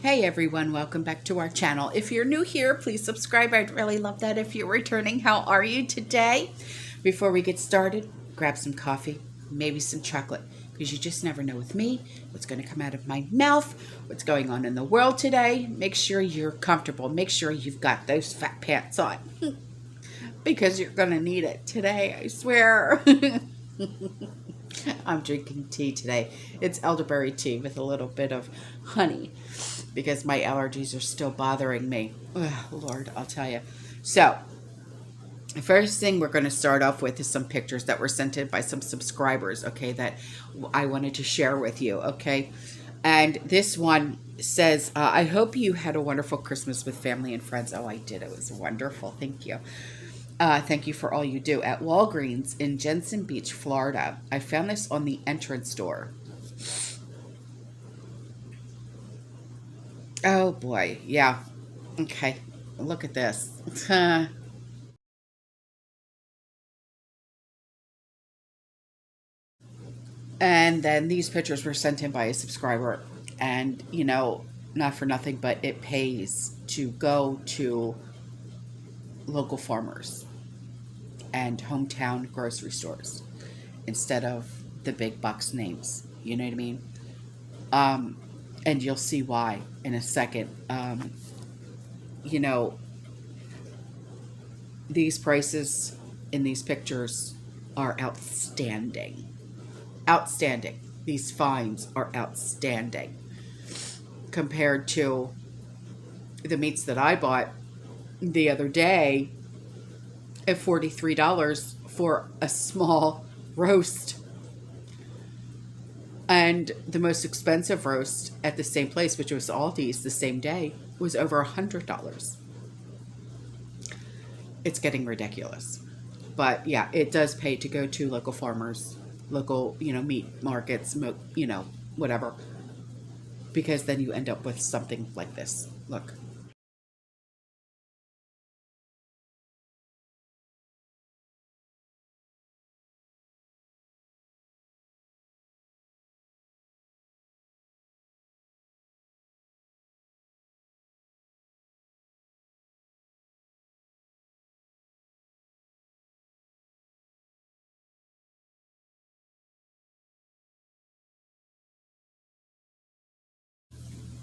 Hey everyone, welcome back to our channel. If you're new here, please subscribe. I'd really love that. If you're returning, how are you today? Before we get started, grab some coffee, maybe some chocolate, because you just never know with me what's going to come out of my mouth, what's going on in the world today. Make sure you're comfortable. Make sure you've got those fat pants on because you're going to need it today, I swear. I'm drinking tea today. It's elderberry tea with a little bit of honey because my allergies are still bothering me. Ugh, Lord, I'll tell you. So, the first thing we're going to start off with is some pictures that were sent in by some subscribers, okay, that I wanted to share with you, okay? And this one says, I hope you had a wonderful Christmas with family and friends. Oh, I did. It was wonderful. Thank you. Thank you for all you do. At Walgreens in Jensen Beach, Florida. I found this on the entrance door. Oh, boy. Yeah. Okay. Look at this. And then these pictures were sent in by a subscriber. And, you know, not for nothing, but it pays to go to local farmers and hometown grocery stores instead of the big box names. You know what I mean? And you'll see why in a second. You know, these prices in these pictures are outstanding. Outstanding. These finds are outstanding compared to the meats that I bought the other day at $43 for a small roast. And the most expensive roast at the same place, which was Aldi's the same day, was over $100. It's getting ridiculous. But yeah, it does pay to go to local farmers, local, you know, meat markets, you know, whatever. Because then you end up with something like this. Look.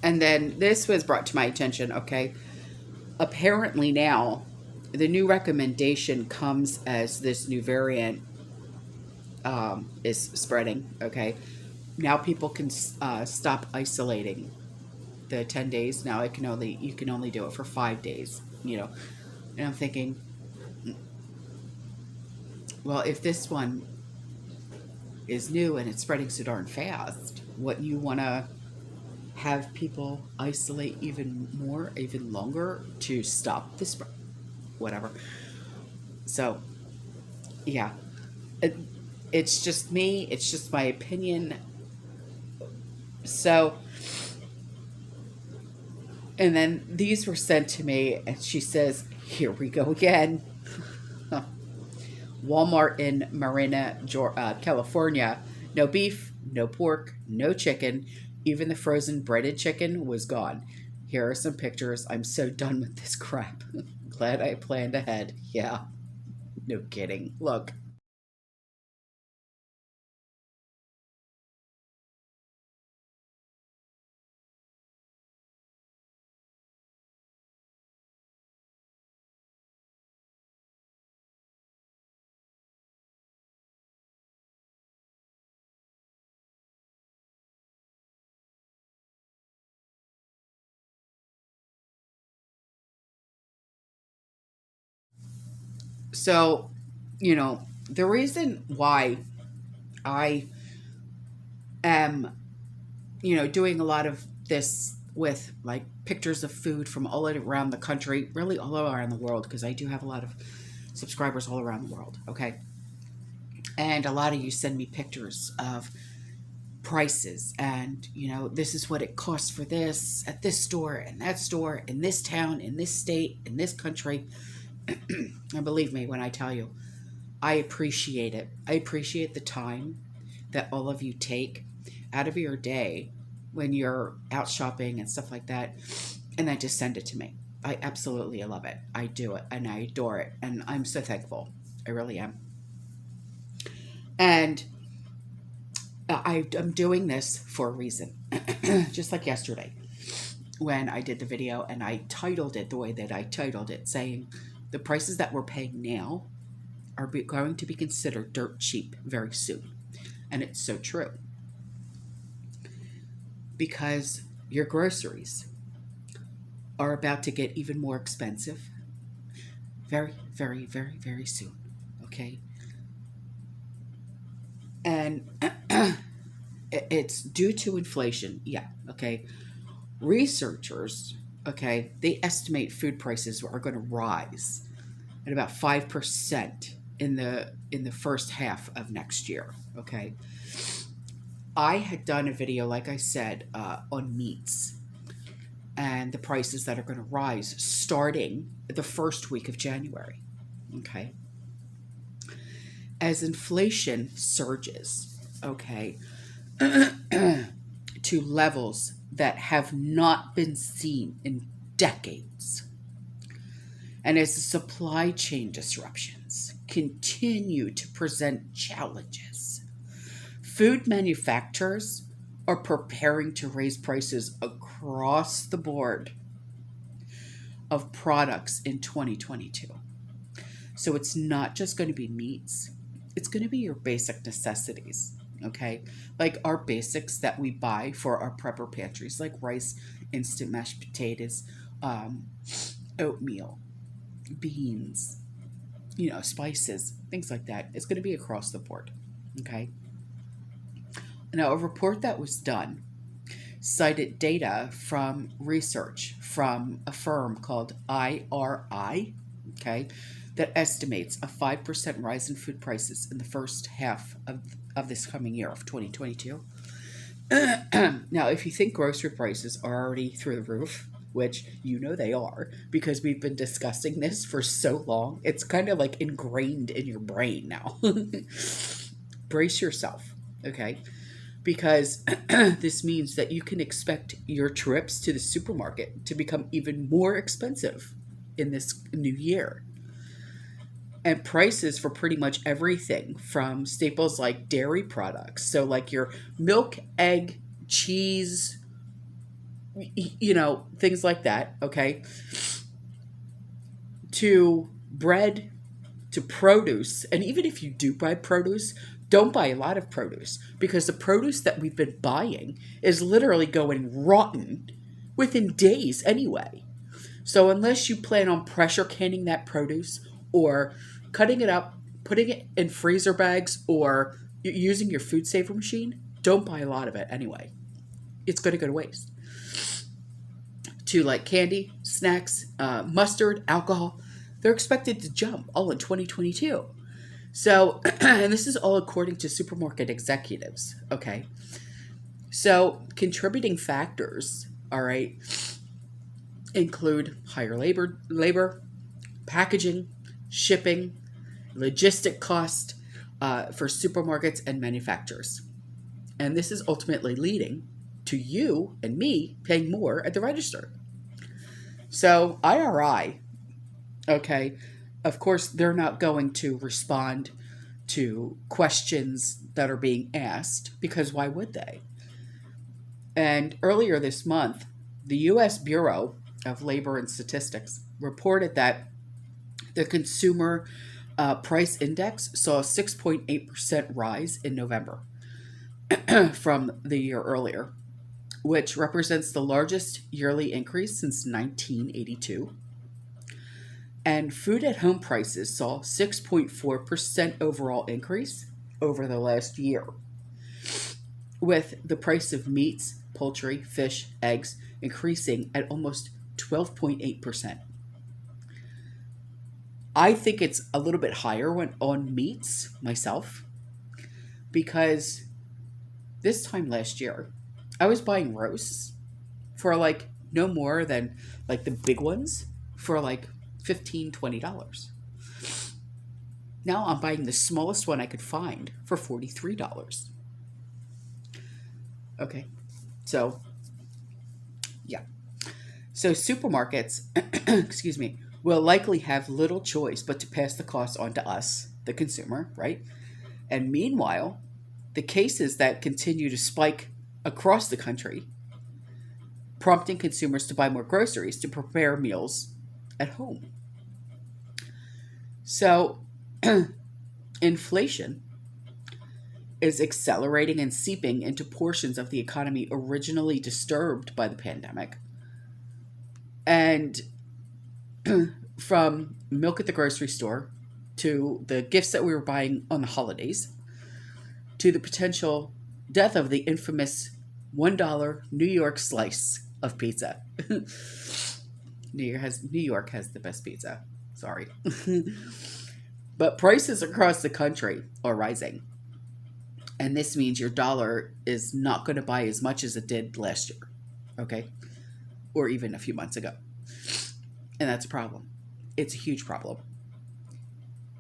And then this was brought to my attention, okay? Apparently now, the new recommendation comes as this new variant is spreading, okay? Now people can stop isolating the 10 days. Now you can only do it for 5 days, you know? And I'm thinking, well, if this one is new and it's spreading so darn fast, wouldn't you want to have people isolate even more, even longer to stop the spread? Whatever. So, yeah. It's just me. It's just my opinion. So, and then these were sent to me, and she says, here we go again. Walmart in Marina, California. No beef, no pork, no chicken. Even the frozen breaded chicken was gone. Here are some pictures. I'm so done with this crap. Glad I planned ahead. Yeah, no kidding. Look. So, you know, the reason why I am, you know, doing a lot of this with like pictures of food from all around the country, really all around the world, because I do have a lot of subscribers all around the world, okay? And a lot of you send me pictures of prices and, you know, this is what it costs for this at this store and that store in this town, in this state, in this country. And believe me when I tell you, I appreciate it. I appreciate the time that all of you take out of your day when you're out shopping and stuff like that, and then just send it to me. I absolutely love it. I do it and I adore it. And I'm so thankful. I really am. And I'm doing this for a reason. Just like yesterday when I did the video and I titled it the way that I titled it, saying the prices that we're paying now are going to be considered dirt cheap very soon. And it's so true. Because your groceries are about to get even more expensive very, very, very, very soon. Okay? And it's due to inflation. Yeah. Okay. Researchers, okay, they estimate food prices are going to rise at about 5% in the first half of next year. Okay. I had done a video, like I said, on meats and the prices that are going to rise starting the first week of January. Okay. As inflation surges, okay, to levels that have not been seen in decades, and as the supply chain disruptions continue to present challenges, food manufacturers are preparing to raise prices across the board of products in 2022. So it's not just going to be meats. It's going to be your basic necessities, okay? Like our basics that we buy for our prepper pantries, like rice, instant mashed potatoes, oatmeal, beans, spices, things like that. It's going to be across the board, okay? Now, a report that was done cited data from research from a firm called IRI, okay, that estimates a 5% rise in food prices in the first half of this coming year of 2022. Now, if you think grocery prices are already through the roof, which they are, because we've been discussing this for so long, it's kind of like ingrained in your brain now. Brace yourself, okay? Because this means that you can expect your trips to the supermarket to become even more expensive in this new year. And prices for pretty much everything from staples like dairy products, so like your milk, egg, cheese, things like that, okay, to bread, to produce. And even if you do buy produce, don't buy a lot of produce, because the produce that we've been buying is literally going rotten within days anyway. So unless you plan on pressure canning that produce or cutting it up, putting it in freezer bags, or using your food saver machine, don't buy a lot of it anyway. It's going to go to waste. To like candy, snacks, mustard, alcohol, they're expected to jump all in 2022. So, and this is all according to supermarket executives, okay? So, contributing factors, all right, include higher labor, packaging, shipping, logistic cost for supermarkets and manufacturers. And this is ultimately leading to you and me paying more at the register. So IRI, okay, of course, they're not going to respond to questions that are being asked, because why would they? And earlier this month, the U.S. Bureau of Labor and Statistics reported that the consumer price index saw a 6.8% rise in November from the year earlier, which represents the largest yearly increase since 1982. And food at home prices saw 6.4% overall increase over the last year, with the price of meats, poultry, fish, eggs increasing at almost 12.8%. I think it's a little bit higher when on meats myself, because this time last year, I was buying roasts for like no more than like the big ones for like $15, $20. Now I'm buying the smallest one I could find for $43. Okay. So, yeah. So supermarkets, excuse me, will likely have little choice but to pass the cost on to us, the consumer, right? And meanwhile, the cases that continue to spike across the country, prompting consumers to buy more groceries to prepare meals at home. So, inflation is accelerating and seeping into portions of the economy originally disturbed by the pandemic. And from milk at the grocery store to the gifts that we were buying on the holidays to the potential death of the infamous $1 New York slice of pizza. New York has the best pizza. Sorry. But prices across the country are rising. And this means your dollar is not going to buy as much as it did last year. Okay? Or even a few months ago. And that's a problem. It's a huge problem.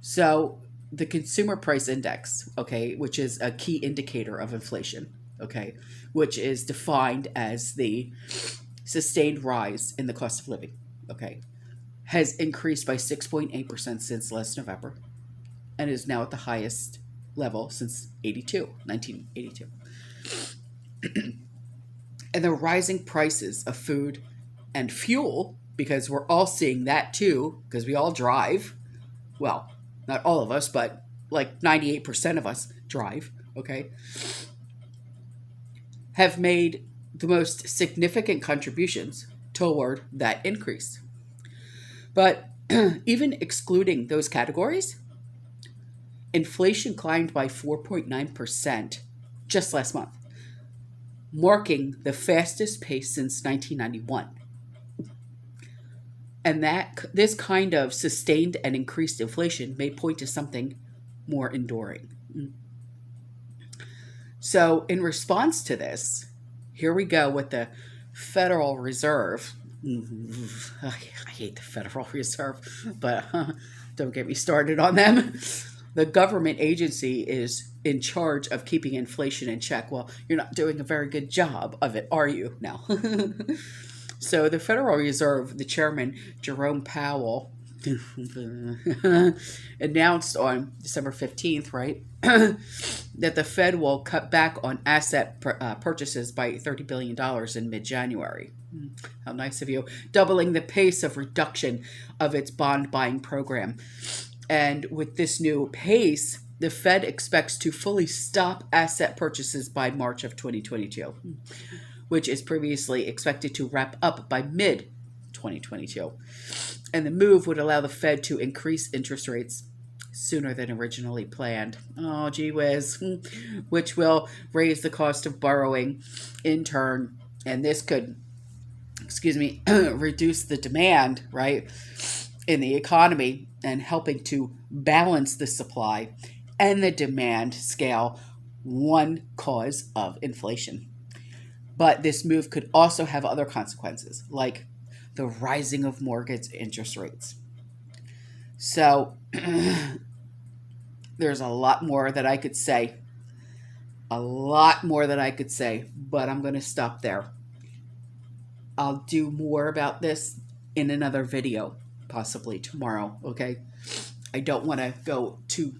So the consumer price index, okay, which is a key indicator of inflation, okay, which is defined as the sustained rise in the cost of living, okay, has increased by 6.8% since last November and is now at the highest level since 1982. And the rising prices of food and fuel, because we're all seeing that too, because we all drive. Well, not all of us, but like 98% of us drive, okay, have made the most significant contributions toward that increase. But even excluding those categories, inflation climbed by 4.9% just last month, marking the fastest pace since 1991. And that this kind of sustained and increased inflation may point to something more enduring. So in response to this, here we go with the Federal Reserve. I hate the Federal Reserve, but don't get me started on them. The government agency is in charge of keeping inflation in check. Well, you're not doing a very good job of it, are you? No. So the Federal Reserve, the chairman, Jerome Powell, announced on December 15th, right, that the Fed will cut back on asset purchases by $30 billion in mid-January. How nice of you. Doubling the pace of reduction of its bond buying program. And with this new pace, the Fed expects to fully stop asset purchases by March of 2022, which is previously expected to wrap up by mid-2022. And the move would allow the Fed to increase interest rates sooner than originally planned. Oh, gee whiz. Which will raise the cost of borrowing in turn. And this could, reduce the demand, right, in the economy and helping to balance the supply and the demand scale, one cause of inflation. But this move could also have other consequences, like the rising of mortgage interest rates. So there's a lot more that I could say. But I'm going to stop there. I'll do more about this in another video, possibly tomorrow, okay? I don't want to go too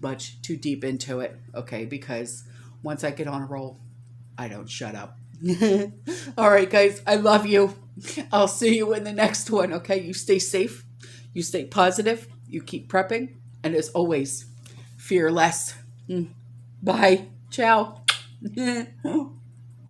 deep into it, okay? Because once I get on a roll, I don't shut up. All right, guys, I love you. I'll see you in the next one, okay? You stay safe, you stay positive, you keep prepping, and as always, fear less. Bye. Ciao.